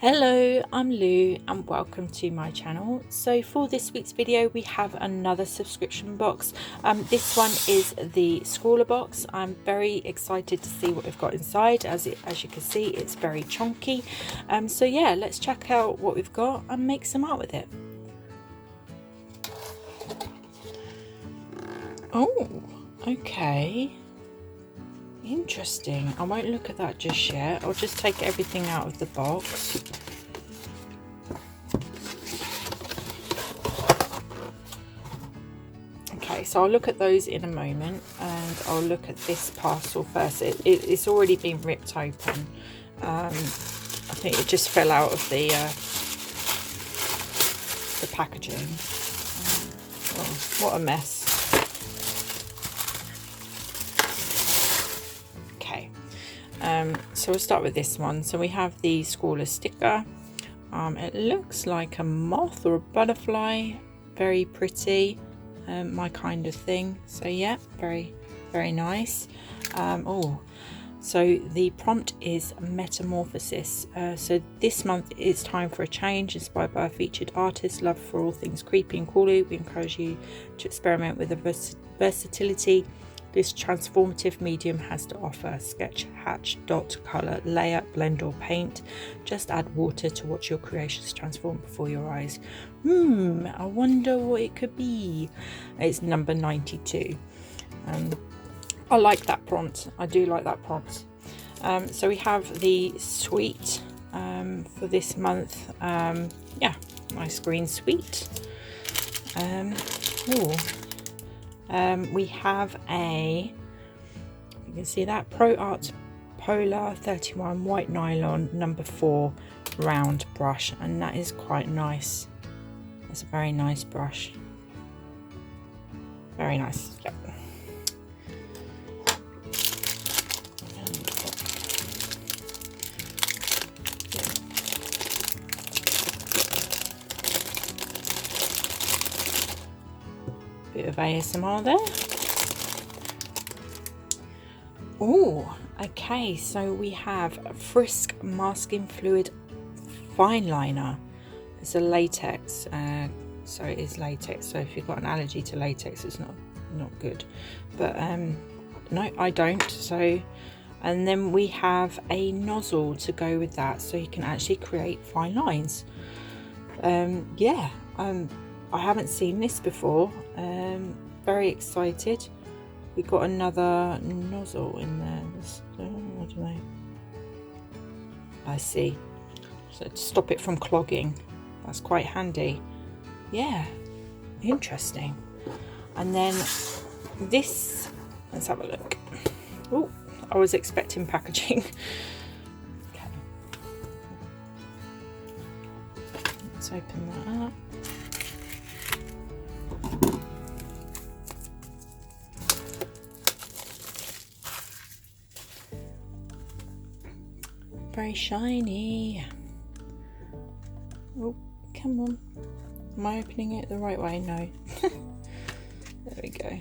Hello, I'm Lou and welcome to my channel. So for this week's video we have another subscription box. This one is the ScrawlrBox. I'm very excited to see what we've got inside. As you can see, it's very chunky. So yeah, let's check out what we've got and make some art with it. Oh, okay. Interesting. I won't look at that just yet. I'll just take everything out of the box. Okay, so I'll look at those in a moment, and I'll look at this parcel first. It's already been ripped open. I think it just fell out of the packaging. Oh, what a mess. So we'll start with this one. So we have the Scrawler sticker. It looks like a moth or a butterfly. Very pretty, my kind of thing. So yeah, very nice. Oh, so the prompt is Metamorphosis. So this month it's time for a change, inspired by a featured artist, love for all things creepy and crawly. We encourage you to experiment with the versatility this transformative medium has to offer. Sketch, hatch, dot, colour, layer, blend or paint. Just add water to watch your creations transform before your eyes. I wonder what it could be. It's number 92. I like that prompt. I do like that prompt. So we have the suite for this month. Yeah, nice green suite. We have you can see that Pro Art Polar 31 white nylon number 4 round brush, and that is quite nice. That's a very nice brush. Very nice. Yep. Bit of ASMR there. Oh, okay, so we have Frisk masking fluid fine liner. It's a latex, so it is latex. So if you've got an allergy to latex, it's not good. But no, I don't. So, and then we have a nozzle to go with that, so you can actually create fine lines. Yeah. I haven't seen this before. Very excited. We got another nozzle in there. I don't know. I see. So to stop it from clogging. That's quite handy. Yeah, interesting. And then this. Let's have a look. Oh, I was expecting packaging. Okay. Let's open that up. Very shiny. Oh, come on. Am I opening it the right way? No. There we go.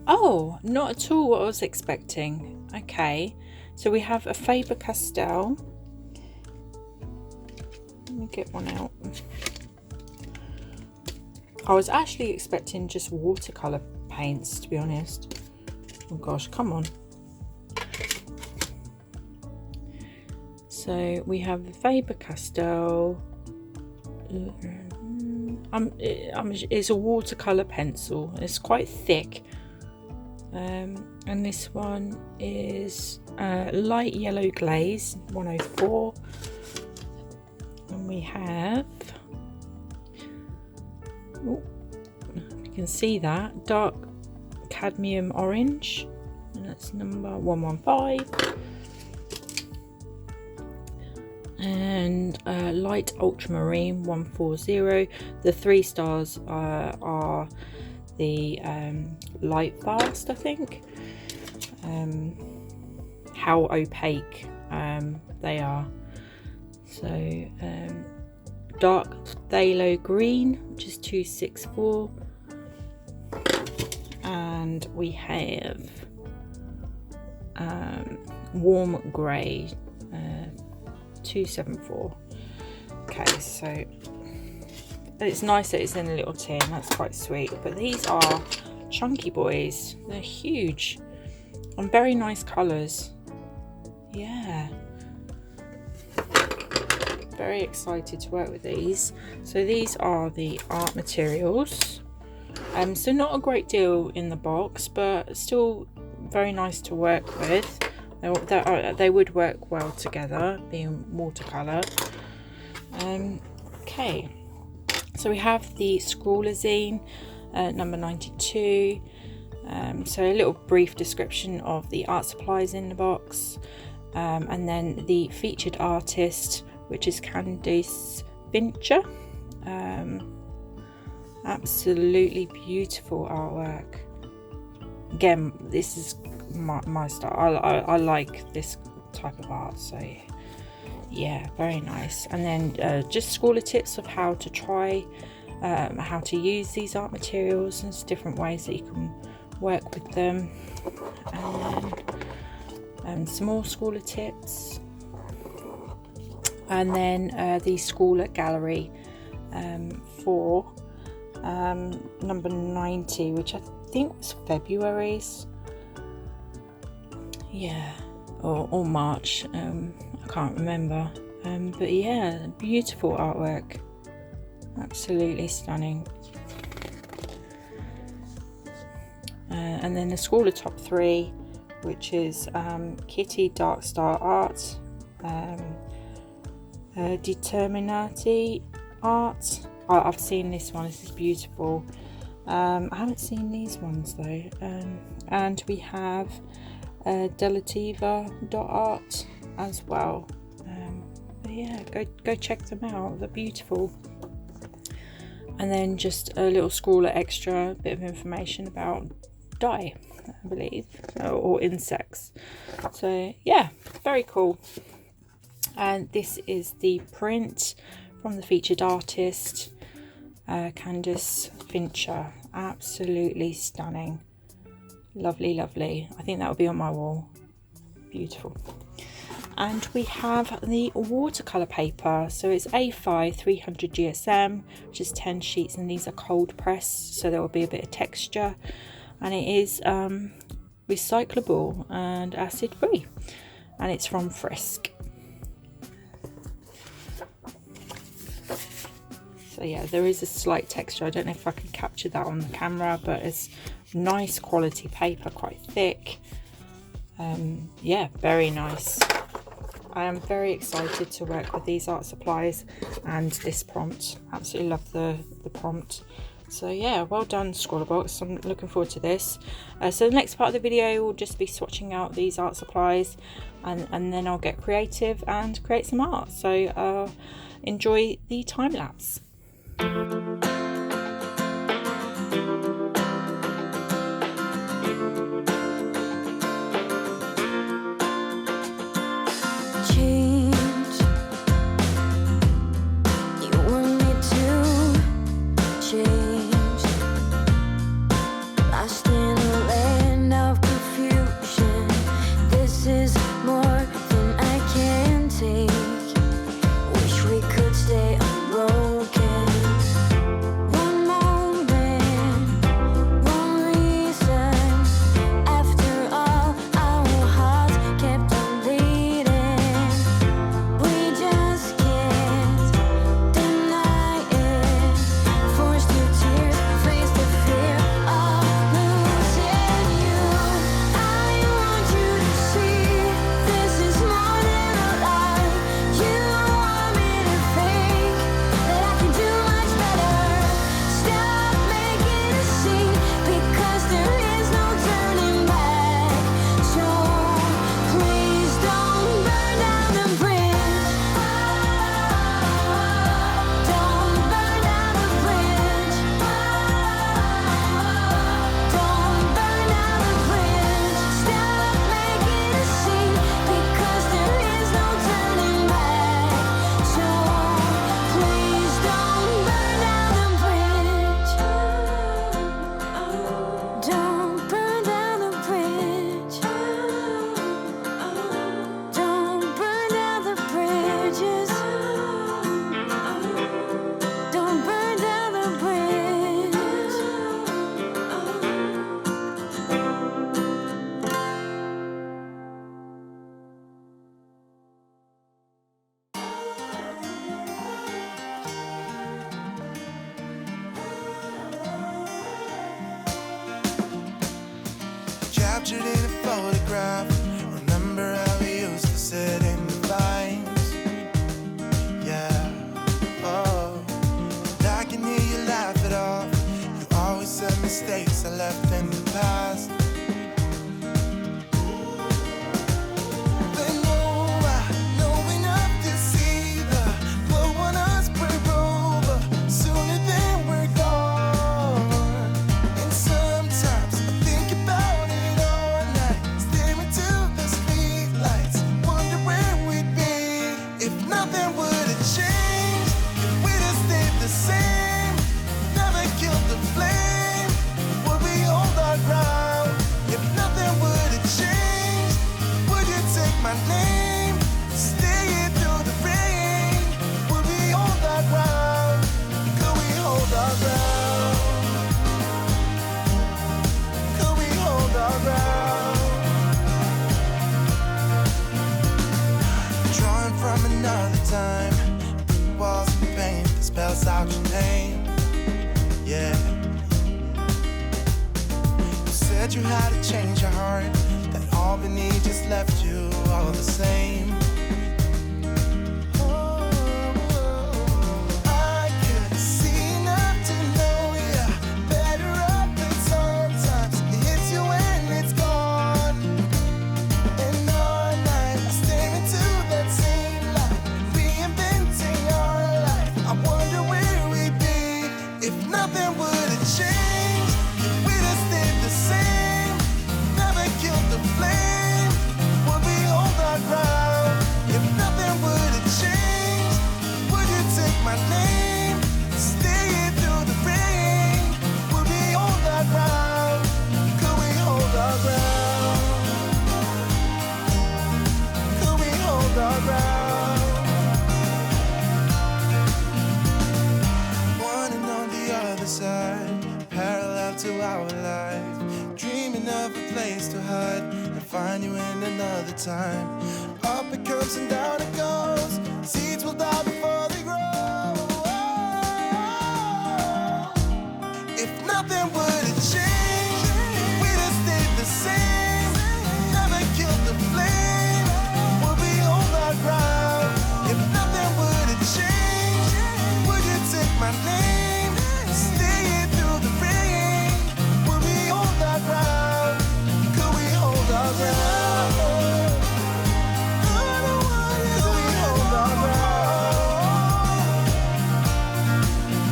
Oh, not at all what I was expecting. Okay, so we have a Faber-Castell. Let me get one out. I was actually expecting just watercolour paints, to be honest. Oh gosh, come on. So we have the Faber-Castell. It's a watercolour pencil. It's quite thick. And this one is light yellow glaze 104. And we have, oh, you can see that, dark cadmium orange. And that's number 115. And light ultramarine 140. The 3 stars are the light fast, I think. How opaque they are. So dark phthalo green, which is 264, and we have warm grey 274. Okay, so it's nice that it's in a little tin, that's quite sweet. But these are chunky boys, they're huge and very nice colours. Yeah, very excited to work with these. So these are the art materials. So not a great deal in the box, but still very nice to work with. They would work well together, being watercolour. Okay, so we have the ScrawlrZine number 92. So a little brief description of the art supplies in the box, and then the featured artist, which is Candice Fincher. Absolutely beautiful artwork. Again, this is my style. I like this type of art, so yeah, very nice. And then just Scrawler tips of how to try, how to use these art materials, and different ways that you can work with them. And then some more Scrawler tips, and then the Scrawler gallery for number 90, which I think was February's, yeah, or March, I can't remember, but yeah, beautiful artwork, absolutely stunning. And then the Scrawler top 3, which is Kitty Dark Star Art, Determinati Art. I've seen this one, this is beautiful. I haven't seen these ones though. And we have Delativa.art as well. But yeah, go check them out, they're beautiful. And then just a little Scrawler extra bit of information about dye, I believe, or insects. So yeah, very cool. And this is the print from the featured artist, Candice Fincher. Absolutely stunning, lovely, lovely. I think that will be on my wall. Beautiful. And we have the watercolor paper, so it's A5 300 GSM, which is 10 sheets, and these are cold pressed, so there will be a bit of texture, and it is recyclable and acid free, and it's from Frisk. So yeah, there is a slight texture. I don't know if I can capture that on the camera, but it's nice quality paper, quite thick. Yeah, very nice. I am very excited to work with these art supplies and this prompt. Absolutely love the prompt. So yeah, well done ScrawlrBox. I'm looking forward to this. So the next part of the video will just be swatching out these art supplies, and then I'll get creative and create some art. So enjoy the time lapse. Wish we could stay unbroken. name, staying through the rain. Will we hold our ground? Could we hold our ground? Could we hold our ground? Drawing from another time, walls of pain that spells out your name. Yeah. You said you had to change your heart, that all beneath just left you all the same. I could see enough to know you're better off, but sometimes it hits you when it's gone. And all night I stare into that same light, reinventing our life. I wonder where we'd be if nothing would have changed, if we'd have stayed the same, never killed the flame. Would we hold our ground? If nothing would have changed, would you take my name, stay through the rain? Would we hold our ground? Could we hold our ground? Could we hold our ground? One and on the other side, parallel to our life, dreaming of a place to hide and find you in another time. Up it comes and down it goes, seeds will die before they grow. If nothing would have changed, we'd have stayed the same, never killed the flame. Would we hold our ground? If nothing would have changed, would you take my name, stay through the rain? Would we hold our ground? Could we hold our ground? Could we hold our ground?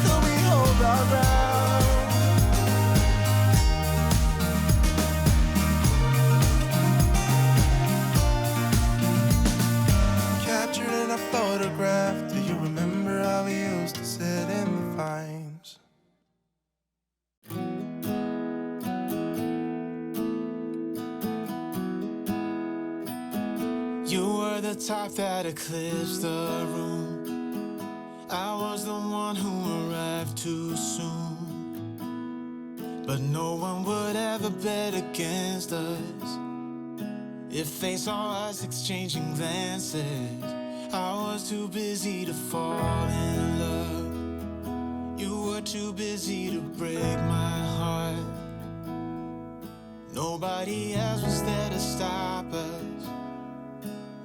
Could we hold our ground? Captured in a photograph, do you remember how we used to sit in the vines? You were the type that eclipsed the room. I was the one who arrived too soon. But no one would ever bet against us if they saw us exchanging glances. I was too busy to fall in love. You were too busy to break my heart. Nobody else was there to stop us.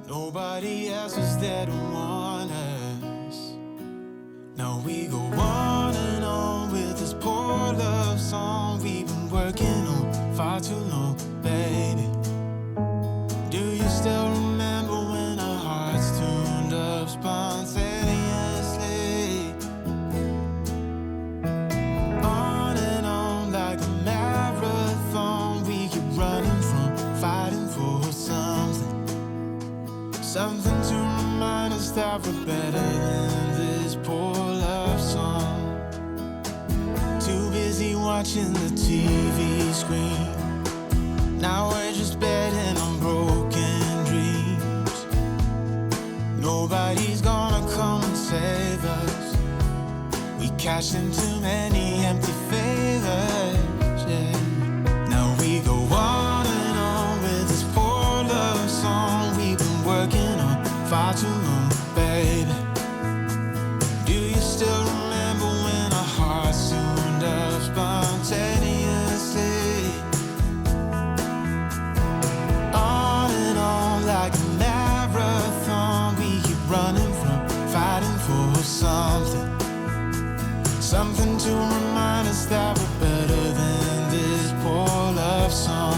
Nobody else was there to warn us. Now we go on and on with this poor love song we've been working on far too long, baby. Do you still remember when our hearts tuned up spontaneously? On and on like a marathon, we keep running from fighting for something. Something to remind us that we're better than this poor love song. Too busy watching the TV screen. Now we're just betting on broken dreams. Nobody's gonna come and save us. We cashed in too many empty favors, yeah. Now we go on and on with this poor love song we've been working on far too long, baby. Do you still remember when our hearts tuned up spontaneously? On and on like a marathon, we keep running from fighting for something. Something to remind us that we're better than this poor love song.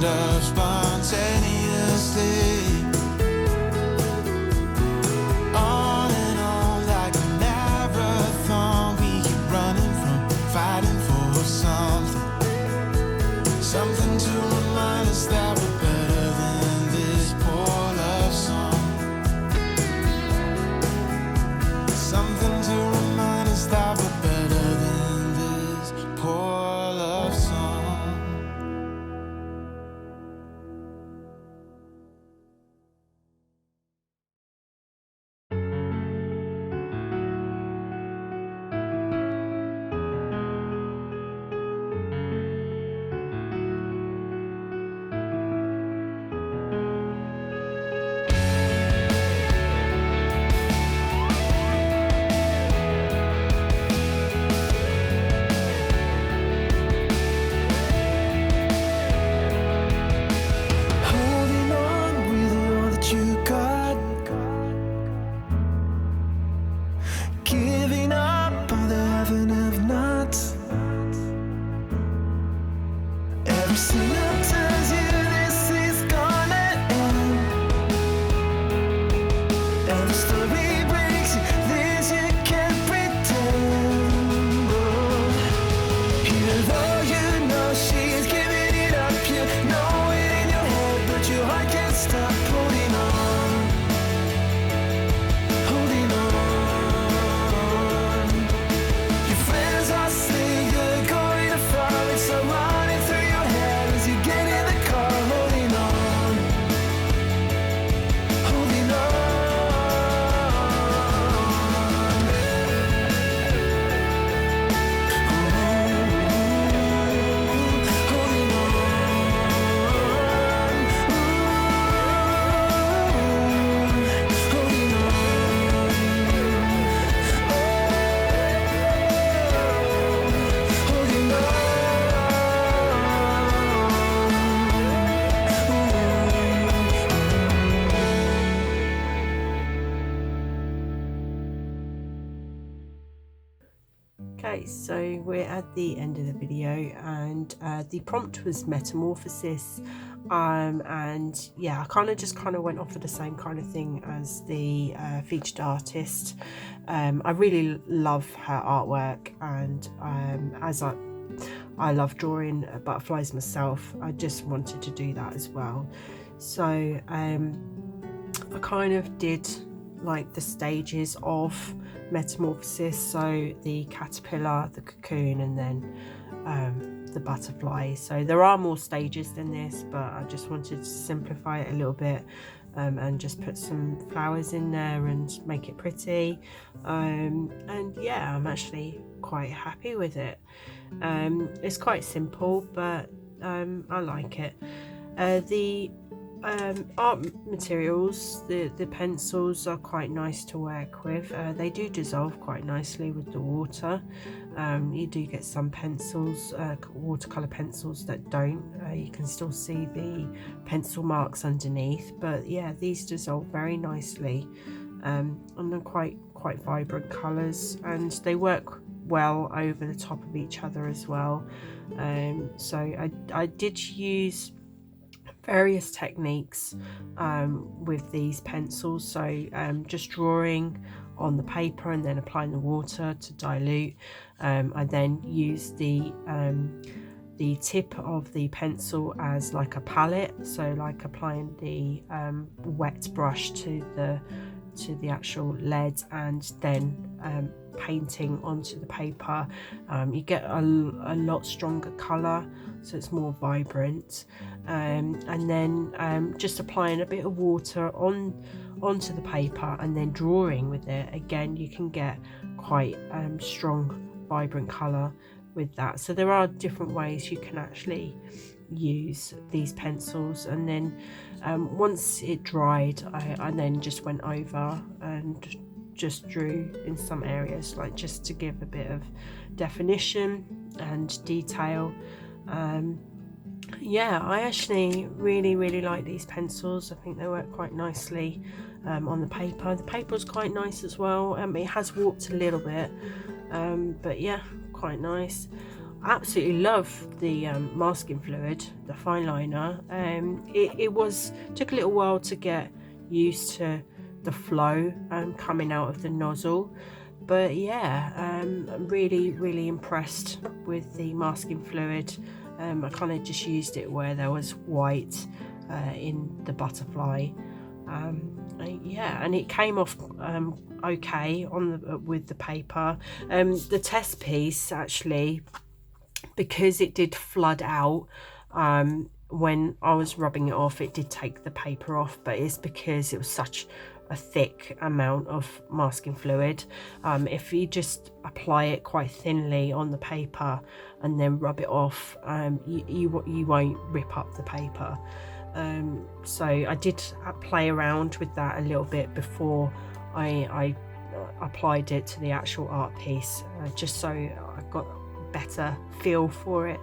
kind of spontaneously. On and on like a marathon, we keep running from fighting for something to remind us that we're better than this poor love song. Something to remind us that we're better than this poor love song. Holding on with all that you got, giving up on the heaven of nots. Every single tells you this is gonna end. Every story breaks you, this you can't pretend. Even though you know she's giving it up, you know it in your head, but your heart can't stop holding on. Holding on. Your friends are saying you're going to fall. It's all running through your head as you get in the car. Holding on. Holding on. Holding on. Holding Okay, so we're at the end of the video, and the prompt was Metamorphosis, and yeah, I kind of went off for the same kind of thing as the featured artist. I really love her artwork, and as I love drawing butterflies myself, I just wanted to do that as well. So I kind of did like the stages of Metamorphosis, so the caterpillar, the cocoon, and then the butterfly. So there are more stages than this, but I just wanted to simplify it a little bit, and just put some flowers in there and make it pretty, and yeah, I'm actually quite happy with it. It's quite simple, but I like it. The art materials, the pencils are quite nice to work with. They do dissolve quite nicely with the water. You do get some pencils, watercolor pencils, that don't. You can still see the pencil marks underneath, but yeah, these dissolve very nicely, and they're quite vibrant colors, and they work well over the top of each other as well. So I did use various techniques with these pencils. So just drawing on the paper and then applying the water to dilute. I then use the tip of the pencil as like a palette, so like applying the wet brush to the actual lead, and then painting onto the paper. You get a lot stronger color, so it's more vibrant, and then just applying a bit of water onto the paper and then drawing with it. Again, you can get quite strong vibrant color with that. So there are different ways you can actually use these pencils, and then once it dried, I then just went over and just drew in some areas, like just to give a bit of definition and detail. Yeah, I actually really like these pencils. I think they work quite nicely on the paper. The paper is quite nice as well. It has warped a little bit, but yeah, quite nice. absolutely love the masking fluid, the fine liner. It took a little while to get used to the flow coming out of the nozzle, but yeah, I'm really impressed with the masking fluid. I kind of just used it where there was white in the butterfly. Yeah, and it came off okay on with the paper. The test piece, actually, because it did flood out when I was rubbing it off, it did take the paper off, but it's because it was such a thick amount of masking fluid. If you just apply it quite thinly on the paper and then rub it off, you won't rip up the paper. So I did play around with that a little bit before I applied it to the actual art piece, just so I got a better feel for it.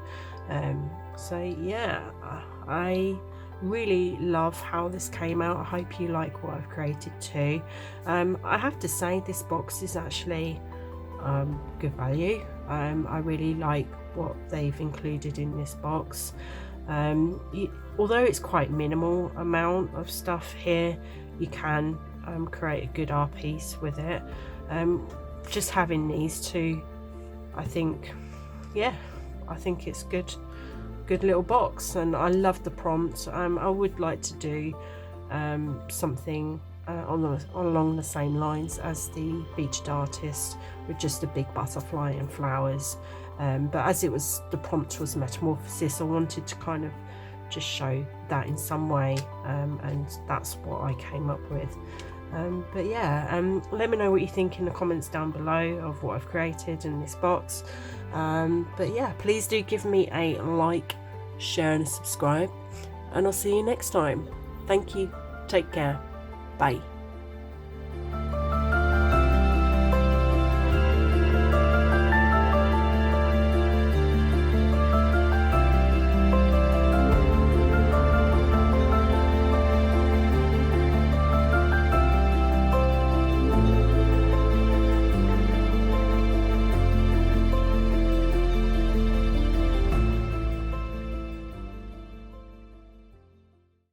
So yeah, I really love how this came out. I hope you like what I've created too. I have to say, this box is actually good value. I really like what they've included in this box. Although it's quite minimal amount of stuff here, you can create a good art piece with it. Just having these two, I think it's good little box, and I love the prompt. I would like to do something along the same lines as the featured artist, with just a big butterfly and flowers, but as the prompt was Metamorphosis, I wanted to kind of just show that in some way, and that's what I came up with. But yeah, let me know what you think in the comments down below of what I've created in this box. But yeah, please do give me a like, share and subscribe, and I'll see you next time. Thank you, take care, bye.